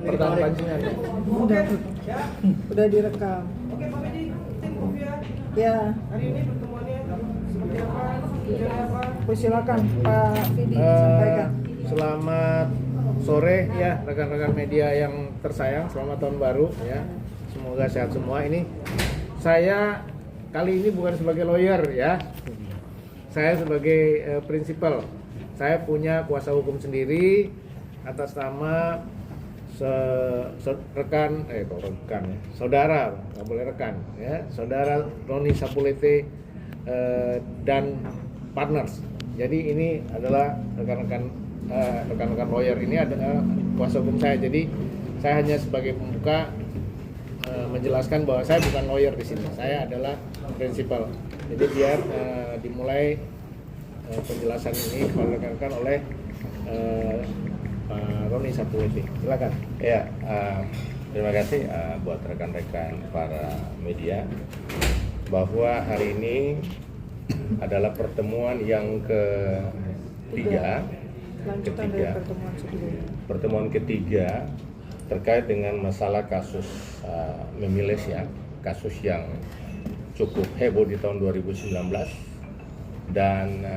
Pertanyaan pancingan. Udah direkam. Oke, Pak Medi, tim Uvia. Ya, Hari ini pertemuannya seperti apa? Tujuannya apa? persilakan Pak Fidi sampaikan. Selamat sore ya rekan-rekan media yang tersayang, selamat tahun baru ya. Semoga sehat semua. Ini saya kali ini bukan sebagai lawyer ya. Saya sebagai prinsipal. Saya punya kuasa hukum sendiri atas nama saudara, nggak boleh rekan ya, saudara Roni Sapulete dan partners. Jadi ini adalah rekan-rekan lawyer, ini adalah kuasa hukum saya. Jadi saya hanya sebagai pembuka menjelaskan bahwa saya bukan lawyer di sini, saya adalah prinsipal. Jadi biar dimulai penjelasan ini kepada rekan-rekan oleh Pak Roni Sapulete. Silakan. Ya, terima kasih buat rekan-rekan para media bahwa hari ini adalah pertemuan yang ketiga. Lanjutan dari pertemuan sebelumnya. Pertemuan ketiga terkait dengan masalah kasus Memiles ya, kasus yang cukup heboh di tahun 2019 dan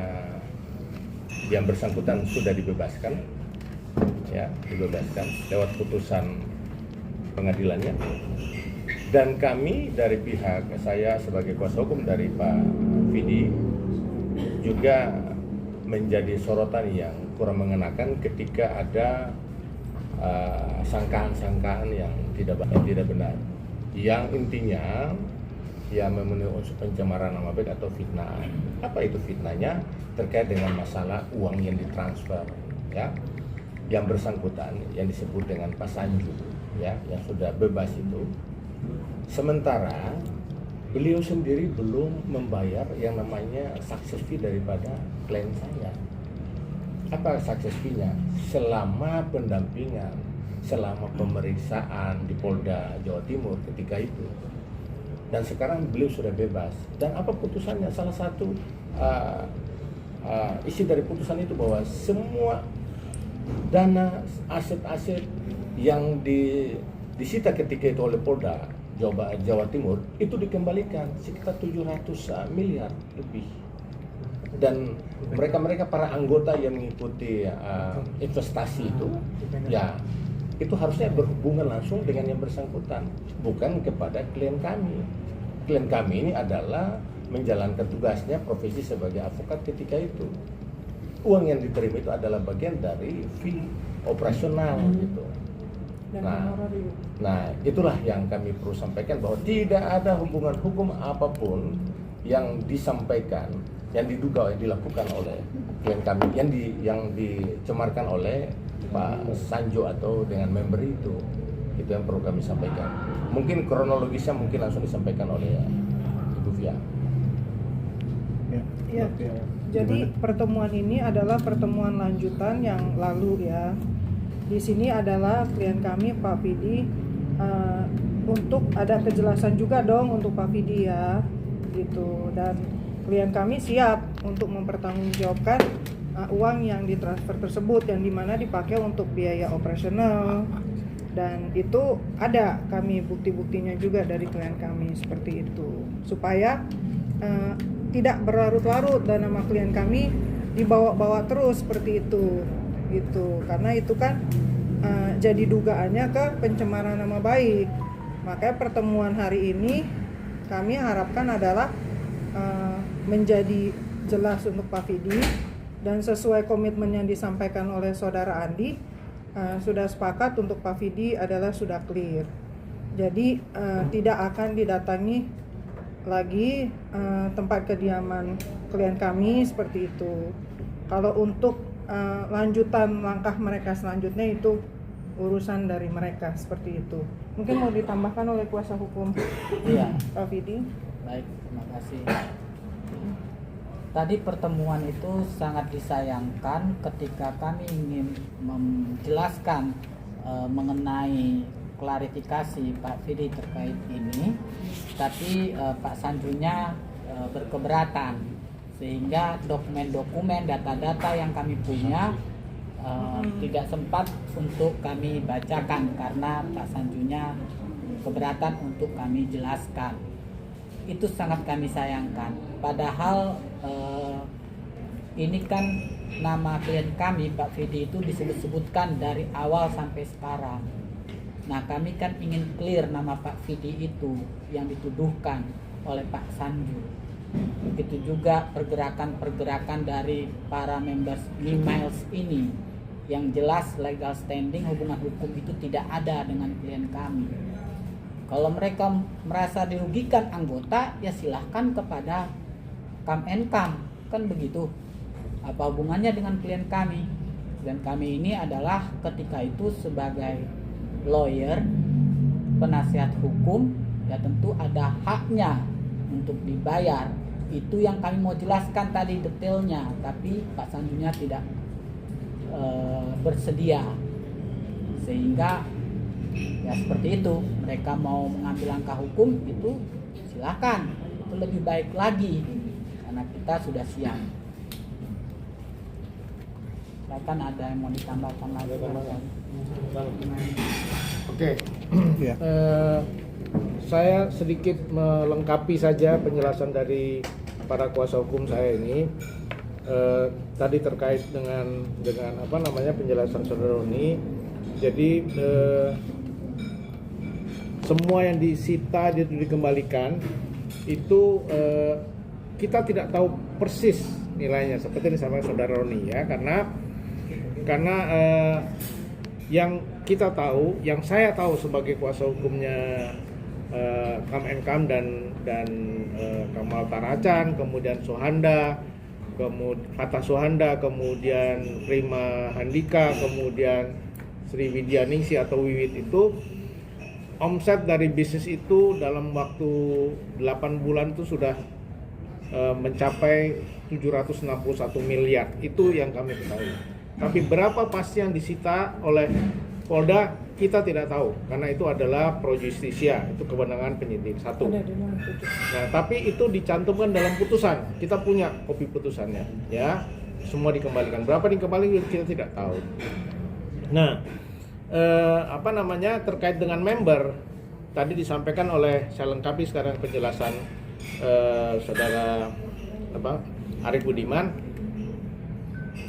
yang bersangkutan sudah dibebaskan lewat putusan pengadilannya. Dan kami dari pihak saya sebagai kuasa hukum dari Pak Fidi juga menjadi sorotan yang kurang mengenakan ketika ada sangkaan-sangkaan yang tidak benar, yang intinya ya memenuhi unsur pencemaran nama baik atau fitnah. Apa itu fitnahnya? Terkait dengan masalah uang yang ditransfer ya, yang bersangkutan yang disebut dengan Pak Sanju ya, yang sudah bebas itu. Sementara beliau sendiri belum membayar yang namanya success fee daripada klien saya. Apa success fee-nya? Selama pendampingan, selama pemeriksaan di Polda Jawa Timur ketika itu. Dan sekarang beliau sudah bebas. Dan apa putusannya? Salah satu isi dari putusan itu bahwa semua dana aset-aset yang disita ketika itu oleh Polda Jawa Timur itu dikembalikan sekitar 700 miliar lebih. Dan mereka para anggota yang mengikuti investasi itu ya, itu harusnya berhubungan langsung dengan yang bersangkutan, bukan kepada klien kami. Klien kami ini adalah menjalankan tugasnya profesi sebagai advokat ketika itu. Uang yang diterima itu adalah bagian dari fee operasional gitu. Nah, itulah yang kami perlu sampaikan, bahwa tidak ada hubungan hukum apapun yang disampaikan, yang diduga yang dilakukan oleh klien kami, yang dicemarkan oleh Pak Sanjo atau dengan member itu. Itu yang perlu kami sampaikan. Mungkin kronologisnya mungkin langsung disampaikan oleh Ibu Fia. Ya. Jadi pertemuan ini adalah pertemuan lanjutan yang lalu ya. Di sini adalah klien kami Pak Fidi, untuk ada kejelasan juga dong untuk Pak Fidi ya, gitu. Dan klien kami siap untuk mempertanggungjawabkan uang yang ditransfer tersebut, yang dimana dipakai untuk biaya operasional. Dan itu ada kami bukti-buktinya juga dari klien kami seperti itu, supaya tidak berlarut-larut dan nama klien kami dibawa-bawa terus seperti itu gitu. Karena itu kan jadi dugaannya ke pencemaran nama baik. Makanya pertemuan hari ini kami harapkan adalah menjadi jelas untuk Pak Fidi, dan sesuai komitmen yang disampaikan oleh Saudara Andi, sudah sepakat untuk Pak Fidi adalah sudah clear. Jadi tidak akan didatangi lagi tempat kediaman klien kami seperti itu. Kalau untuk lanjutan langkah mereka selanjutnya itu urusan dari mereka seperti itu. Mungkin mau ditambahkan oleh kuasa hukum Pak Fidi. Baik, terima kasih. Tadi pertemuan itu sangat disayangkan ketika kami ingin menjelaskan mengenai klarifikasi Pak Fidi terkait ini, tapi Pak Sanjunya berkeberatan, sehingga dokumen-dokumen, data-data yang kami punya tidak sempat untuk kami bacakan karena Pak Sanjunya keberatan untuk kami jelaskan. Itu sangat kami sayangkan. Padahal ini kan nama klien kami Pak Vidi itu disebut-sebutkan dari awal sampai sekarang. Nah, kami kan ingin clear nama Pak Vidi itu yang dituduhkan oleh Pak Sanju. Begitu juga pergerakan-pergerakan dari para members Mimiles ini yang jelas legal standing hubungan hukum itu tidak ada dengan klien kami. Kalau mereka merasa dirugikan anggota, ya silahkan kepada Kam and Kam, kan begitu. Apa hubungannya dengan klien kami? Klien kami ini adalah ketika itu sebagai lawyer, penasihat hukum, ya tentu ada haknya untuk dibayar. Itu yang kami mau jelaskan tadi detailnya, tapi Pak Sanjunya tidak bersedia, sehingga ya seperti itu. Mereka mau mengambil langkah hukum itu silakan, itu lebih baik lagi karena kita sudah siap. Silakan, ada yang mau ditambahkan lagi? Oke. Saya sedikit melengkapi saja penjelasan dari para kuasa hukum saya ini. Tadi terkait dengan apa namanya penjelasan saudara Roni. Jadi semua yang disita itu dikembalikan itu kita tidak tahu persis nilainya seperti yang disampaikan saudara Roni ya, karena yang kita tahu, yang saya tahu sebagai kuasa hukumnya Kam and Kam dan Kamal Taracan, kemudian Sohanda, kemudian Fatah Sohanda, kemudian Prima Handika, kemudian Sri Widyaningsi atau Wiwit itu omset dari bisnis itu dalam waktu 8 bulan itu sudah mencapai 761 miliar. Itu yang kami ketahui. Tapi berapa pasti yang disita oleh Polda kita tidak tahu, karena itu adalah pro justisia, itu kewenangan penyidik. Satu. Nah, tapi itu dicantumkan dalam putusan. Kita punya kopi putusannya, ya. Semua dikembalikan. Berapa dikembalikan kita tidak tahu. Nah, apa namanya terkait dengan member tadi disampaikan oleh, saya lengkapi sekarang penjelasan saudara Arief Budiman.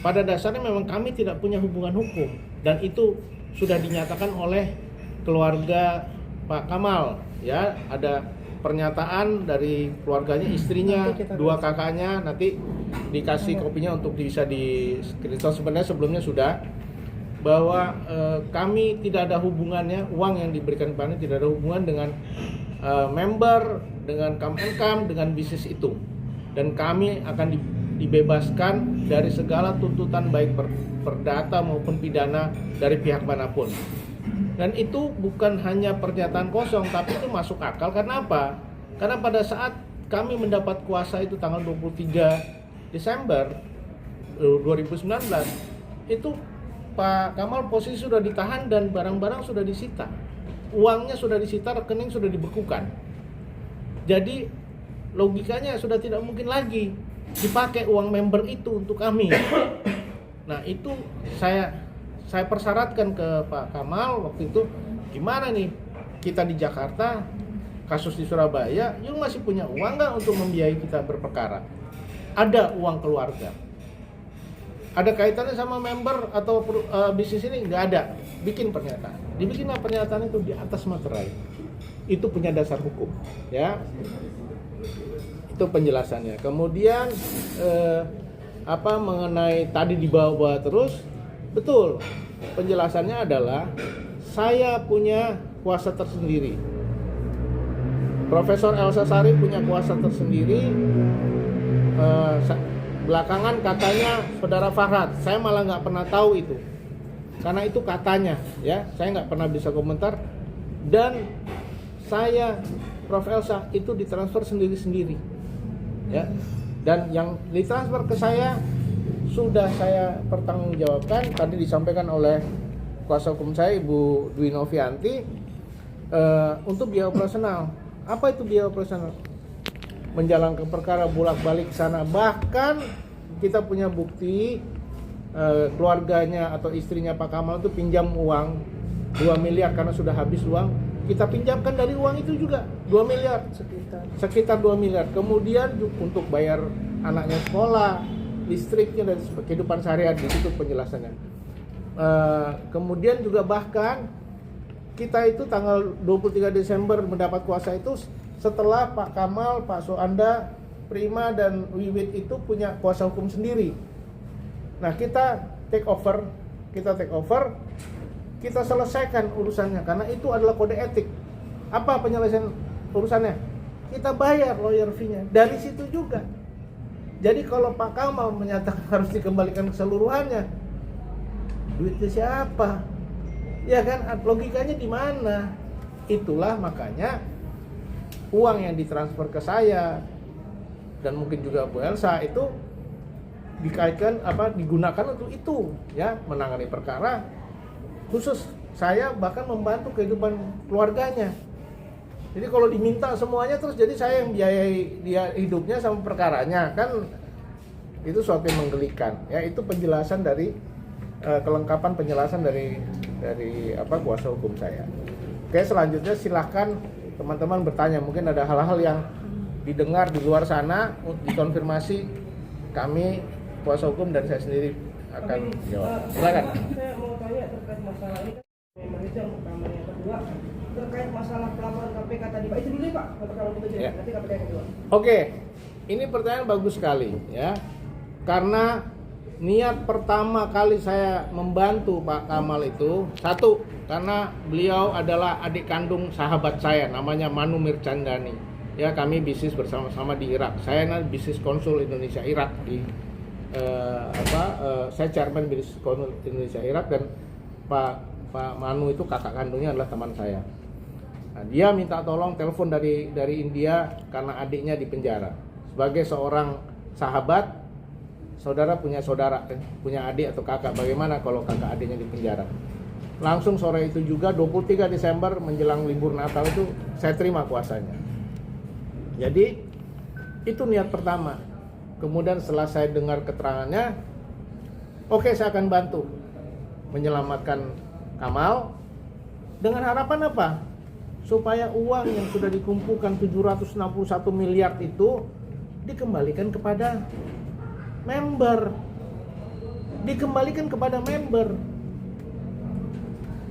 Pada dasarnya memang kami tidak punya hubungan hukum dan itu sudah dinyatakan oleh keluarga Pak Kamal, ya. Ada pernyataan dari keluarganya, istrinya, 2 kakaknya, nanti dikasih kopinya untuk bisa di screenshot. Sebenarnya sebelumnya sudah, bahwa kami tidak ada hubungannya, uang yang diberikan kepada tidak ada hubungan dengan member, dengan Kam and Kam, dengan bisnis itu, dan kami akan dibebaskan dari segala tuntutan baik perdata maupun pidana dari pihak manapun. Dan itu bukan hanya pernyataan kosong, tapi itu masuk akal. Karena apa? Karena pada saat kami mendapat kuasa itu tanggal 23 Desember 2019 itu Pak Kamal posisi sudah ditahan dan barang-barang sudah disita, uangnya sudah disita, rekening sudah dibekukan. Jadi logikanya sudah tidak mungkin lagi dipakai uang member itu untuk kami. Nah, itu saya persyaratkan ke Pak Kamal waktu itu, gimana nih kita di Jakarta, kasus di Surabaya, you masih punya uang nggak untuk membiayai kita berperkara? Ada uang keluarga, ada kaitannya sama member atau bisnis ini? Nggak ada. Bikin pernyataan. Dibikinlah pernyataan itu di atas materai. Itu punya dasar hukum, ya. Itu penjelasannya. Kemudian mengenai tadi dibawa-bawa terus, betul. Penjelasannya adalah saya punya kuasa tersendiri. Profesor Elsa Sari punya kuasa tersendiri. Belakangan katanya saudara Farhad, saya malah nggak pernah tahu itu, karena itu katanya, ya, saya nggak pernah bisa komentar. Dan saya, Prof Elsa itu ditransfer sendiri-sendiri, ya, dan yang ditransfer ke saya sudah saya pertanggungjawabkan. Tadi disampaikan oleh kuasa hukum saya Ibu Dwi Novianti untuk biaya operasional. Apa itu biaya operasional? Menjalankan perkara bolak-balik sana, bahkan kita punya bukti keluarganya atau istrinya Pak Kamal itu pinjam uang 2 miliar karena sudah habis uang, kita pinjamkan dari uang itu juga 2 miliar, sekitar 2 miliar. Kemudian untuk bayar anaknya sekolah, listriknya dan kehidupan sehari-hari, itu penjelasannya. Kemudian juga bahkan kita itu tanggal 23 Desember mendapat kuasa itu setelah Pak Kamal, Pak Soanda, Prima dan Wiwit itu punya kuasa hukum sendiri. Nah, kita take over, kita selesaikan urusannya karena itu adalah kode etik. Apa penyelesaian urusannya? Kita bayar lawyer fee-nya dari situ juga. Jadi kalau Pak Kamal menyatakan harus dikembalikan keseluruhannya, duitnya siapa? Ya kan, logikanya di mana? Itulah makanya uang yang ditransfer ke saya dan mungkin juga Bu Elsa itu dikaitkan digunakan untuk itu, ya, menangani perkara khusus. Saya bahkan membantu kehidupan keluarganya. Jadi kalau diminta semuanya terus jadi saya yang biayai dia hidupnya sama perkaranya, kan itu suatu yang menggelikan, ya. Itu penjelasan dari kelengkapan penjelasan dari kuasa hukum saya. Oke, selanjutnya silahkan teman-teman bertanya, mungkin ada hal-hal yang didengar di luar sana, dikonfirmasi, kami kuasa hukum dan saya sendiri akan jawab. Silakan. Saya mau tanya terkait masalah ini, memang itu yang pertama. Yang kedua, terkait masalah pelaporan KPK tadi, Pak, itu dulu ya, Pak, kalau kita jadi, nanti KPK yang kedua. Oke, ini pertanyaan bagus sekali, ya. Karena niat pertama kali saya membantu Pak Kamal itu, satu, karena beliau adalah adik kandung sahabat saya, namanya Manu Mirchandani. Ya, kami bisnis bersama-sama di Irak. Saya bisnis konsul Indonesia Irak di saya chairman bisnis konsul Indonesia Irak, dan Pak Manu itu kakak kandungnya adalah teman saya. Nah, dia minta tolong telepon dari India karena adiknya di penjara. Sebagai seorang sahabat, saudara punya adik atau kakak, bagaimana kalau kakak adiknya di penjara? Langsung sore itu juga 23 Desember menjelang libur Natal itu saya terima kuasanya. Jadi itu niat pertama. Kemudian setelah saya dengar keterangannya, oke, saya akan bantu menyelamatkan Kamal dengan harapan apa? Supaya uang yang sudah dikumpulkan 761 miliar itu dikembalikan kepada member.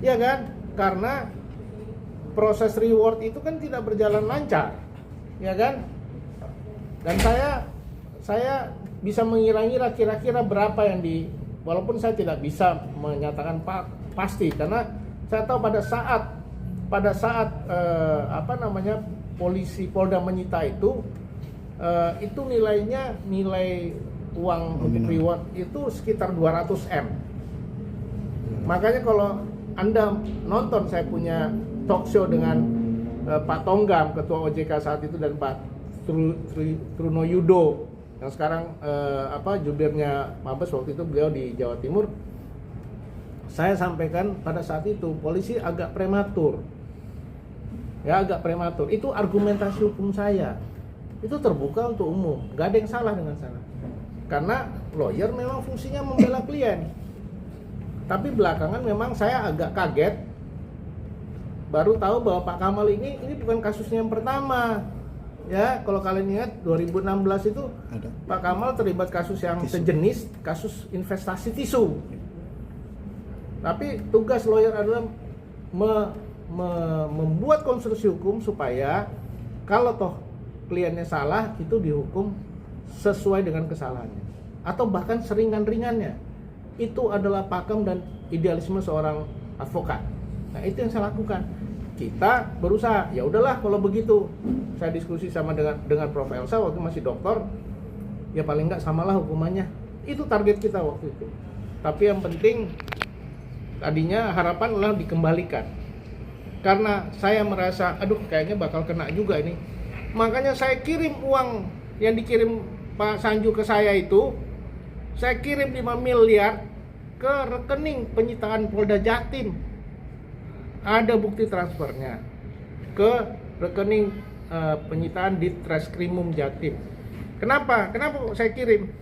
Ya kan? Karena proses reward itu kan tidak berjalan lancar, ya kan? Dan saya bisa mengira-ngira kira-kira berapa yang walaupun saya tidak bisa menyatakan pasti, karena saya tahu pada saat polisi Polda menyita itu nilai uang untuk reward itu sekitar 200 M. Makanya kalau Anda nonton saya punya talk show dengan Pak Tonggam, Ketua OJK saat itu, dan Pak Truno Yudo yang sekarang jubirnya Mabes, waktu itu beliau di Jawa Timur. Saya sampaikan pada saat itu polisi agak prematur. Itu argumentasi hukum saya. Itu terbuka untuk umum, nggak ada yang salah dengan sana. Karena lawyer memang fungsinya membela klien. Tapi belakangan memang saya agak kaget, baru tahu bahwa Pak Kamal ini bukan kasusnya yang pertama. Ya, kalau kalian ingat 2016 itu ada. Pak Kamal terlibat kasus yang sejenis, kasus investasi tisu. Tapi tugas lawyer adalah membuat konstruksi hukum supaya kalau toh kliennya salah itu dihukum sesuai dengan kesalahannya, atau bahkan seringan-ringannya. Itu adalah pakem dan idealisme seorang advokat. Nah, itu yang saya lakukan. Kita berusaha, ya udahlah kalau begitu. Saya diskusi sama dengan Prof. Elsa waktu masih doktor, ya paling nggak samalah hukumannya. Itu target kita waktu itu. Tapi yang penting tadinya harapan adalah dikembalikan. Karena saya merasa, aduh kayaknya bakal kena juga ini. Makanya saya kirim uang yang dikirim Pak Sanju ke saya itu, saya kirim 5 miliar ke rekening penyitaan Polda Jatim. Ada bukti transfernya ke rekening penyitaan di Treskrimum Jatim. Kenapa saya kirim?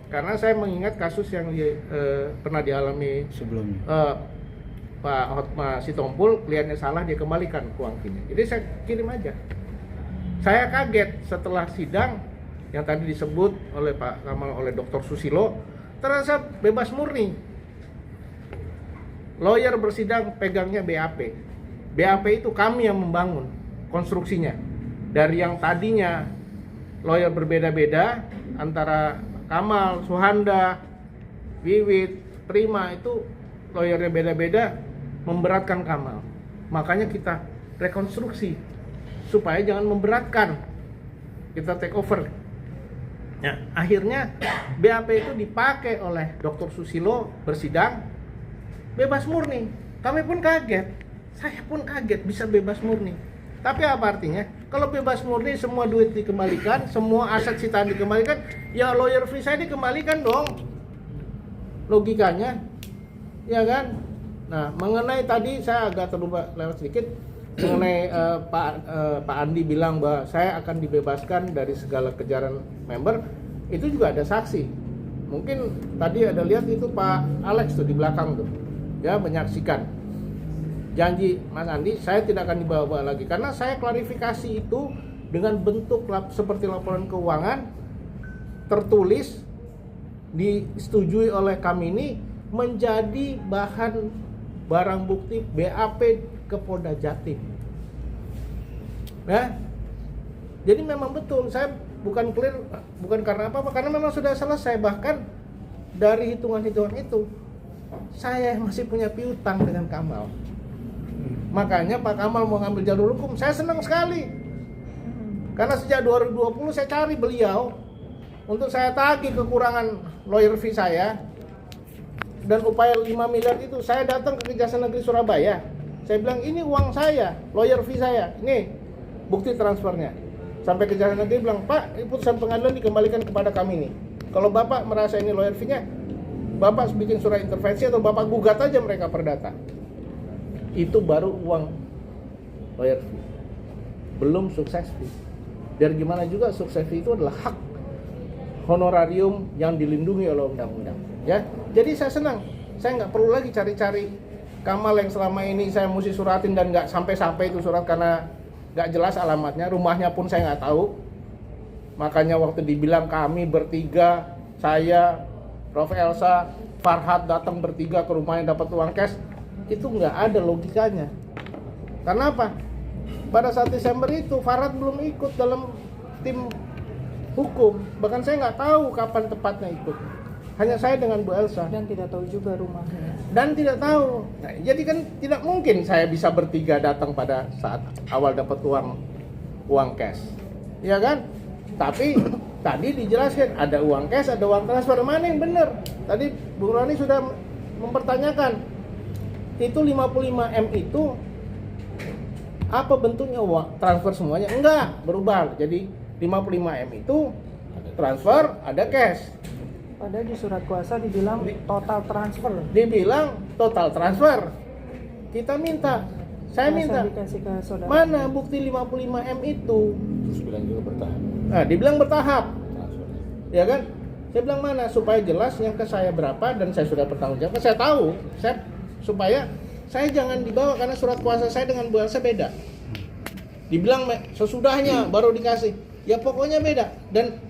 karena saya mengingat kasus yang pernah dialami sebelumnya. Pak Hotma Sitompul, kliennya salah, dia kembalikan uang ini. Jadi saya kirim aja. Saya kaget setelah sidang yang tadi disebut oleh Pak Kamal, oleh Dr. Susilo, terasa bebas murni. Lawyer bersidang pegangnya BAP. BAP itu kami yang membangun konstruksinya. Dari yang tadinya lawyer berbeda-beda antara Kamal, Suhanda, Wiwit, Prima, itu lawyernya beda-beda, memberatkan Kamal. Makanya kita rekonstruksi supaya jangan memberatkan. Kita take over. Ya, akhirnya BAP itu dipakai oleh Dr. Susilo bersidang bebas murni. Kami pun kaget. Saya pun kaget bisa bebas murni. Tapi apa artinya? Kalau bebas murni semua duit dikembalikan, semua aset sitaan dikembalikan, ya lawyer fee saya dikembalikan dong. Logikanya. Ya kan? Nah, mengenai tadi saya agak terlupa lewat sedikit mengenai Pak Andi bilang bahwa saya akan dibebaskan dari segala kejaran member, itu juga ada saksi. Mungkin tadi ada lihat itu Pak Alex tuh di belakang tuh, ya, menyaksikan. Janji Mas Andi, saya tidak akan dibawa-bawa lagi karena saya klarifikasi itu dengan bentuk seperti laporan keuangan tertulis, disetujui oleh kami ini, menjadi bahan barang bukti BAP ke Polda Jatim. Nah, jadi memang betul saya bukan clear, bukan karena apa-apa, karena memang sudah selesai. Bahkan dari hitungan-hitungan itu saya masih punya piutang dengan Kamal. Makanya Pak Kamal mau ngambil jalur hukum, saya senang sekali. Karena sejak 2020 saya cari beliau untuk saya tagih kekurangan lawyer fee saya. Dan upaya 5 miliar itu, saya datang ke Kejaksaan Negeri Surabaya. Saya bilang, ini uang saya, lawyer fee saya, ini bukti transfernya. Sampai Kejaksaan Negeri bilang, Pak, putusan pengadilan dikembalikan kepada kami nih. Kalau Bapak merasa ini lawyer fee-nya, Bapak bikin surat intervensi atau Bapak gugat aja mereka perdata. Itu baru uang lawyer fee, belum sukses fee. Biar gimana juga sukses fee itu adalah hak honorarium yang dilindungi oleh undang-undang. Ya, jadi saya senang. Saya nggak perlu lagi cari-cari Kamal yang selama ini saya mesti suratin dan nggak sampai-sampai itu surat karena nggak jelas alamatnya, rumahnya pun saya nggak tahu. Makanya waktu dibilang kami bertiga, saya, Prof. Elsa, Farhad datang bertiga ke rumahnya dapat uang cash, itu nggak ada logikanya. Karena apa? Pada saat Desember itu Farhad belum ikut dalam tim hukum, bahkan saya nggak tahu kapan tepatnya ikut. Hanya saya dengan Bu Elsa. Dan tidak tahu juga rumahnya. Dan tidak tahu. Nah, jadi kan tidak mungkin saya bisa bertiga datang pada saat awal dapat uang cash. Ya kan? Tapi tadi dijelaskan ada uang cash, ada uang transfer, mana yang benar? Tadi Bu Rani sudah mempertanyakan. Itu 55M itu apa bentuknya, uang transfer semuanya? Enggak, berubah. Jadi 55M itu transfer, ada cash. Padahal di surat kuasa dibilang total transfer. Dibilang total transfer. Kita minta, saya minta, dikasih ke saudara. mana bukti 55M itu? Terus bilang juga bertahap Nah, dibilang bertahap. transfernya. Ya kan? Saya bilang mana supaya jelas yang ke saya berapa dan saya sudah bertanggung jawab. Saya tahu, supaya saya jangan dibawa karena surat kuasa saya dengan Bu Elsa beda. Dibilang sesudahnya baru dikasih. Ya pokoknya beda, dan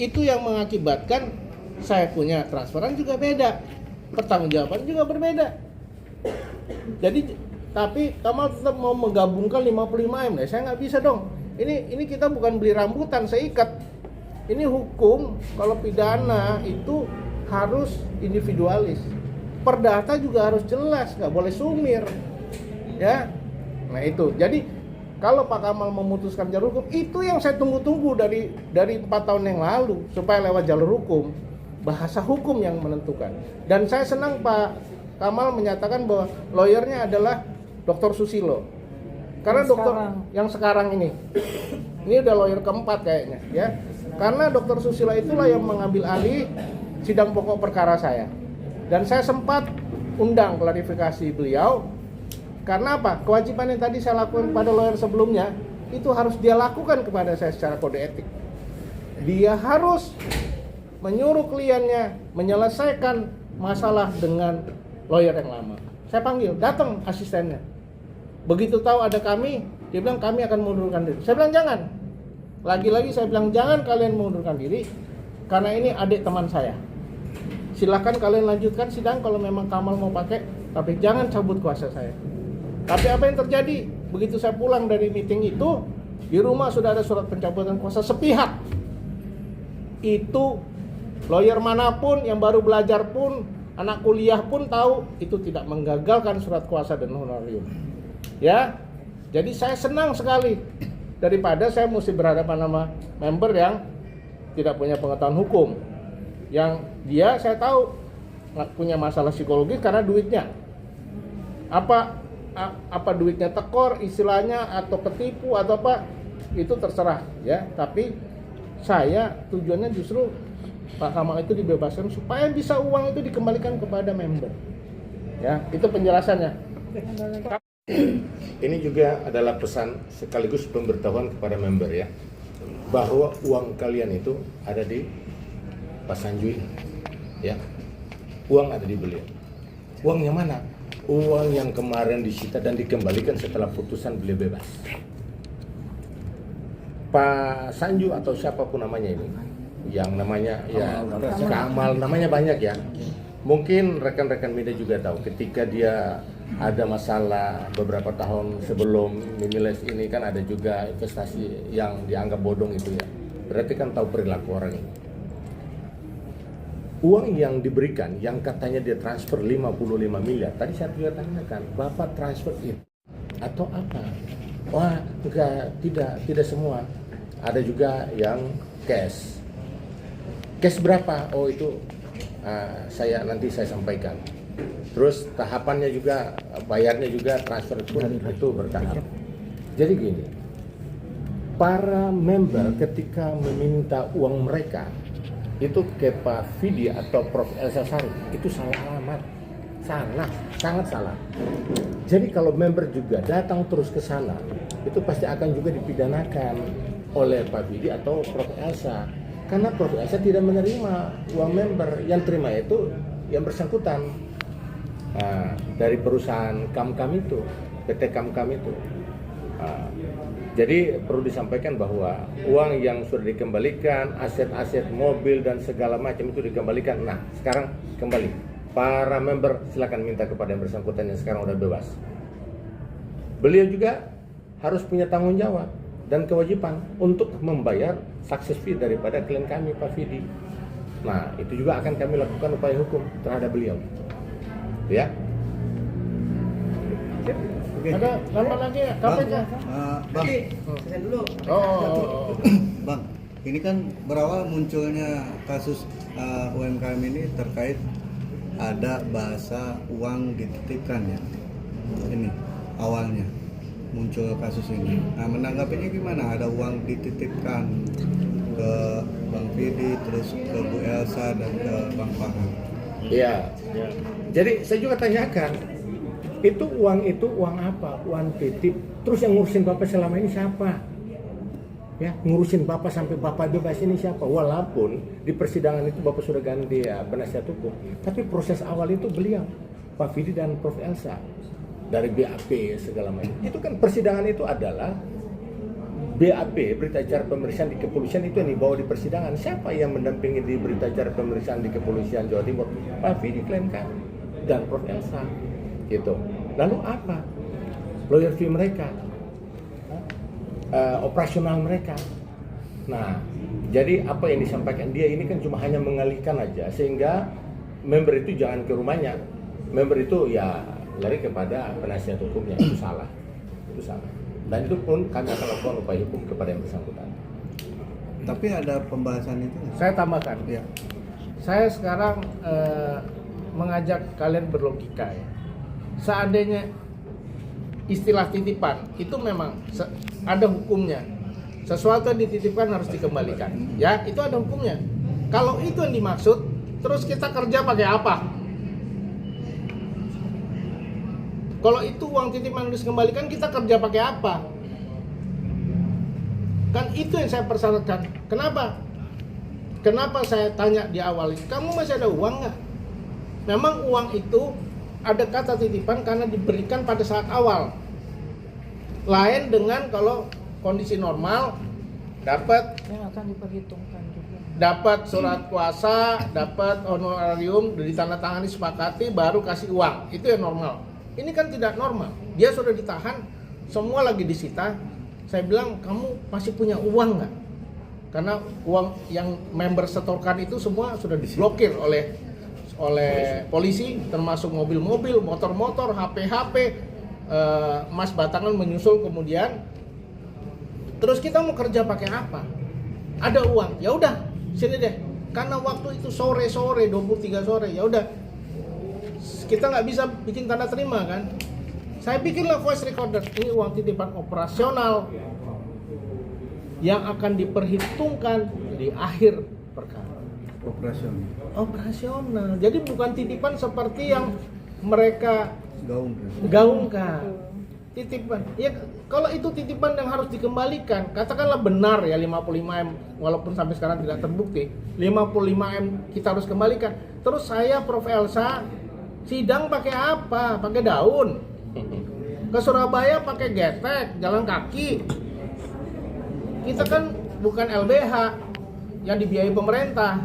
itu yang mengakibatkan saya punya transferan juga beda, pertanggungjawaban juga berbeda. Jadi tapi Kamal tetap mau menggabungkan 55M. Nah, saya nggak bisa dong. Ini kita bukan beli rambutan saya ikat. Ini hukum. Kalau pidana itu harus individualis. Perdata juga harus jelas, nggak boleh sumir. Ya. Nah itu. Jadi kalau Pak Kamal memutuskan jalur hukum, itu yang saya tunggu-tunggu dari 4 tahun yang lalu, supaya lewat jalur hukum. Bahasa hukum yang menentukan. Dan saya senang Pak Kamal menyatakan bahwa lawyernya adalah Dr. Susilo. Karena yang sekarang ini udah lawyer keempat kayaknya, ya. Karena Dr. Susilo itulah yang mengambil alih sidang pokok perkara saya. Dan saya sempat undang klarifikasi beliau. Karena apa? Kewajiban yang tadi saya lakukan pada lawyer sebelumnya itu harus dia lakukan kepada saya secara kode etik. Dia harus menyuruh kliennya menyelesaikan masalah dengan lawyer yang lama. Saya panggil, datang asistennya. Begitu tahu ada kami, dia bilang kami akan mengundurkan diri. Saya bilang jangan. Lagi-lagi saya bilang jangan kalian mengundurkan diri karena ini adik teman saya. Silakan kalian lanjutkan sidang kalau memang Kamal mau pakai, tapi jangan cabut kuasa saya. Tapi apa yang terjadi? Begitu saya pulang dari meeting itu, di rumah sudah ada surat pencabutan kuasa sepihak. Itu lawyer manapun yang baru belajar pun, anak kuliah pun tahu itu tidak menggagalkan surat kuasa dan honorarium. Ya, jadi saya senang sekali daripada saya mesti berhadapan sama member yang tidak punya pengetahuan hukum, yang dia saya tahu punya masalah psikologis karena duitnya. Apa duitnya tekor istilahnya atau ketipu atau apa itu terserah ya. Tapi saya tujuannya justru Pak Kamal itu dibebaskan supaya bisa uang itu dikembalikan kepada member. Ya, itu penjelasannya. Ini juga adalah pesan sekaligus pemberitahuan kepada member ya, bahwa uang kalian itu ada di Pak Sanjui, ya. Uang ada di beliau. Uang yang mana? Uang yang kemarin disita dan dikembalikan setelah putusan beliau bebas. Pak Sanju atau siapapun namanya ini, yang namanya ya Kamal, namanya banyak ya. Mungkin rekan-rekan media juga tahu ketika dia ada masalah beberapa tahun sebelum Mimiles ini kan ada juga investasi yang dianggap bodong itu ya. Berarti kan tahu perilaku orang ini. Uang yang diberikan, yang katanya dia transfer 55 miliar, tadi saya juga tanyakan, Bapak transfer itu atau apa? Wah, enggak, tidak semua. Ada juga yang cash. Cash berapa? Oh itu nanti saya sampaikan. Terus tahapannya juga, bayarnya juga transfer pun itu bertahap. Jadi gini, para member ketika meminta uang mereka itu ke Pak Vidi atau Prof. Elsa Sari, itu salah alamat, sangat salah. Jadi kalau member juga datang terus ke sana, itu pasti akan juga dipidanakan oleh Pak Vidi atau Prof. Elsa. Karena Prof. Elsa tidak menerima uang member, yang terima itu yang bersangkutan. Nah, dari perusahaan Kamkam itu, PT Kamkam itu. Jadi perlu disampaikan bahwa uang yang sudah dikembalikan, aset-aset mobil dan segala macam itu dikembalikan. Nah, sekarang kembali. Para member silakan minta kepada yang bersangkutan yang sekarang udah bebas. Beliau juga harus punya tanggung jawab dan kewajiban untuk membayar success fee daripada klien kami Pak Vidi. Nah, itu juga akan kami lakukan upaya hukum terhadap beliau. Ya. Oke. Ada nama lagi ya? KPK? Bang, Saya dulu. Oh. Bang, ini kan berawal munculnya kasus UMKM ini terkait ada bahasa uang dititipkan ya. Ini awalnya muncul kasus ini. Nah, menanggapinya gimana? Ada uang dititipkan ke Bang Vidi, terus ke Bu Elsa dan ke Bang Farhan. Iya. Jadi saya juga tanyakan, itu uang apa? Uang titip. Terus yang ngurusin Bapak selama ini siapa? Ya, ngurusin Bapak sampai Bapak bebas ini siapa? Walaupun di persidangan itu Bapak sudah ganti ya penasihat hukum, tapi proses awal itu beliau, Pak Vidi dan Prof. Elsa dari BAP segala macam. Itu kan persidangan itu adalah BAP, berita acara pemeriksaan di kepolisian itu yang dibawa di persidangan. Siapa yang mendampingi di berita acara pemeriksaan di kepolisian Jawa Timur? Pak Vidi klien kami dan Prof. Elsa. Gitu. Lalu apa? Lawyer fee mereka, operasional mereka. Nah, jadi apa yang disampaikan dia ini kan cuma hanya mengalihkan aja sehingga member itu jangan ke rumahnya. Member itu ya lari kepada penasihat hukumnya, itu salah. Dan itu pun kami akan lakukan upaya hukum kepada yang bersangkutan. Tapi ada pembahasan itu nggak? Saya tambahkan. Ya. Saya sekarang mengajak kalian berlogika ya. Seandainya istilah titipan itu memang ada hukumnya. Sesuatu yang dititipkan harus dikembalikan. Ya, itu ada hukumnya. Kalau itu yang dimaksud, terus kita kerja pakai apa? Kalau itu uang titipan harus dikembalikan, kita kerja pakai apa? Kan itu yang saya persyaratkan. Kenapa? kenapa saya tanya di awal, kamu masih ada uang nggak? Memang uang itu ada kata titipan karena diberikan pada saat awal. Lain dengan kalau kondisi normal dapat Yang akan diperhitungkan juga. dapat surat kuasa, dapat honorarium, ditandatangani sepakati, baru kasih uang. Itu yang normal. Ini kan tidak normal. Dia sudah ditahan, semua lagi disita. Saya bilang, kamu masih punya uang nggak? Karena uang yang member setorkan itu semua sudah diblokir oleh polisi, termasuk mobil-mobil, motor-motor, HP-HP, emas batangan menyusul kemudian. Terus kita mau kerja pakai apa? Ada uang, ya udah sini deh. Karena waktu itu sore 23 sore, ya udah kita nggak bisa bikin tanda terima kan. Saya bikinlah voice recorder. Ini uang titipan operasional yang akan diperhitungkan di akhir perkara. Operasional. Jadi bukan titipan seperti yang mereka gaungkan. Titipan. Ya kalau itu titipan yang harus dikembalikan, katakanlah benar ya 55M, walaupun sampai sekarang tidak terbukti. 55M kita harus kembalikan. Terus saya Prof Elsa sidang pakai apa? Pakai daun. Ke Surabaya pakai getek, jalan kaki. Kita kan bukan LBH yang dibiayai pemerintah.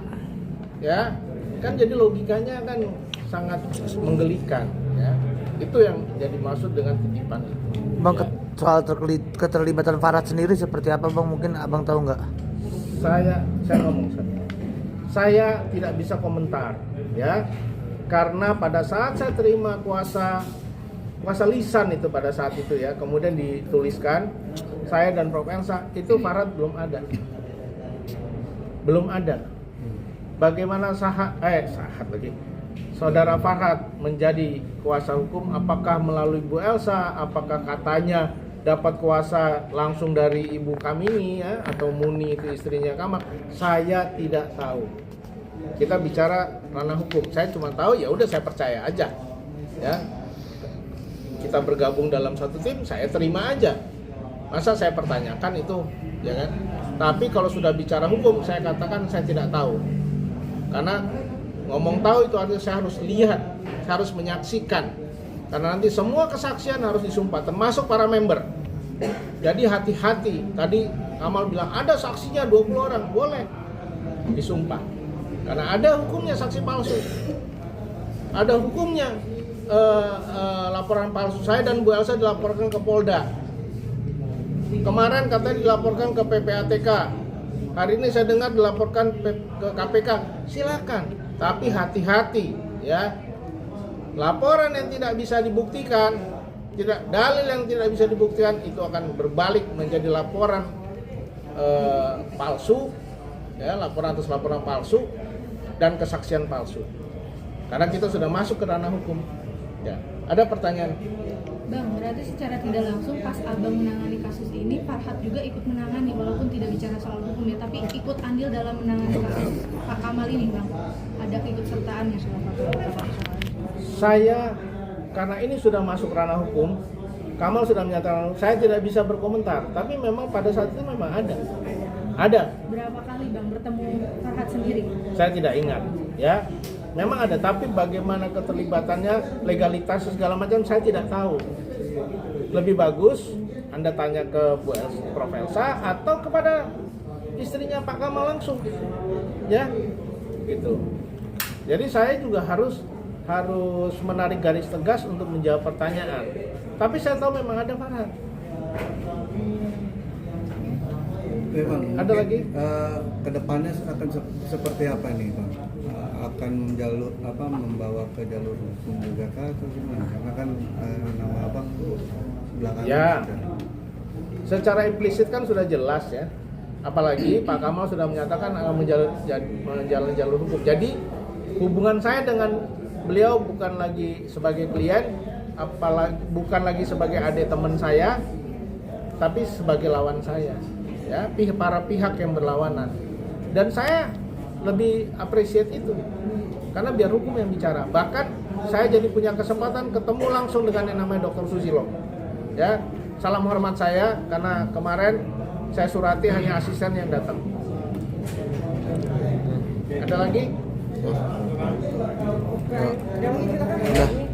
Ya. Kan jadi logikanya kan sangat menggelikan, ya. Itu yang jadi maksud dengan titipan itu. Bang, Ya. soal keterlibatan Farhad sendiri seperti apa Bang? Mungkin Abang tahu nggak? Saya ngomong saya tidak bisa komentar, ya, karena pada saat saya terima kuasa lisan itu pada saat itu ya, kemudian dituliskan saya dan Prof Elsa, itu Farhad belum ada. Bagaimana saudara Farhad menjadi kuasa hukum? Apakah melalui Bu Elsa? Apakah katanya dapat kuasa langsung dari Ibu Kamini ya, atau Muni itu istrinya Kamal? Saya tidak tahu. Kita bicara ranah hukum. Saya cuma tahu ya udah saya percaya aja. Ya. Kita bergabung dalam satu tim, saya terima aja. Masa saya pertanyakan itu, ya kan? Tapi kalau sudah bicara hukum, saya katakan saya tidak tahu. Karena ngomong tahu itu artinya saya harus lihat, saya harus menyaksikan. Karena nanti semua kesaksian harus disumpah, termasuk para member. Jadi hati-hati. Tadi Kamal bilang ada saksinya 20 orang, boleh disumpah. Karena ada hukumnya saksi palsu. Ada hukumnya laporan palsu. Saya dan Bu Elsa dilaporkan ke Polda. Kemarin katanya dilaporkan ke PPATK. Hari ini saya dengar dilaporkan ke KPK. Silakan, tapi hati-hati ya. Laporan yang tidak bisa dibuktikan, dalil yang tidak bisa dibuktikan itu akan berbalik menjadi laporan palsu, ya, laporan atas laporan palsu dan kesaksian palsu. Karena kita sudah masuk ke ranah hukum. Ya, ada pertanyaan? Bang, berarti secara tidak langsung pas Abang menangani kasus ini, Farhad juga ikut menangani walaupun tidak bicara soal hukum ya, tapi ikut andil dalam menangani kasus Pak Kamal ini, Bang. Ada keikutsertaannya selama Saya karena ini sudah masuk ranah hukum, Kamal sudah menyatakan saya tidak bisa berkomentar, tapi memang pada saat itu memang ada. Berapa kali Bang bertemu Farhad sendiri? Saya tidak ingat, ya. Memang ada, tapi bagaimana keterlibatannya, legalitas segala macam saya tidak tahu. Lebih bagus Anda tanya ke Bu Elsa, Prof Elsa atau kepada istrinya Pak Kamal langsung, ya, gitu. Jadi saya juga harus menarik garis tegas untuk menjawab pertanyaan. Tapi saya tahu memang ada Farhad. Bang, Ada lagi? Kedepannya akan seperti apa nih Bang? Akan membawa ke jalur hukum juga kah atau gimana? Karena kan nama Abang belakangan Ya. sudah. Secara implisit kan sudah jelas ya. Apalagi Pak Kamal sudah menyatakan akan menjalani jalur hukum. Jadi hubungan saya dengan beliau bukan lagi sebagai klien, bukan lagi sebagai adik teman saya, tapi sebagai lawan saya. Ya, para pihak yang berlawanan. Dan saya lebih appreciate itu. Karena biar hukum yang bicara. Bahkan saya jadi punya kesempatan ketemu langsung dengan yang namanya Dr. Susilo. Ya, salam hormat saya karena kemarin saya surati hanya asisten yang datang. Ada lagi? Nah, Ada yang ingin silakan? Udah.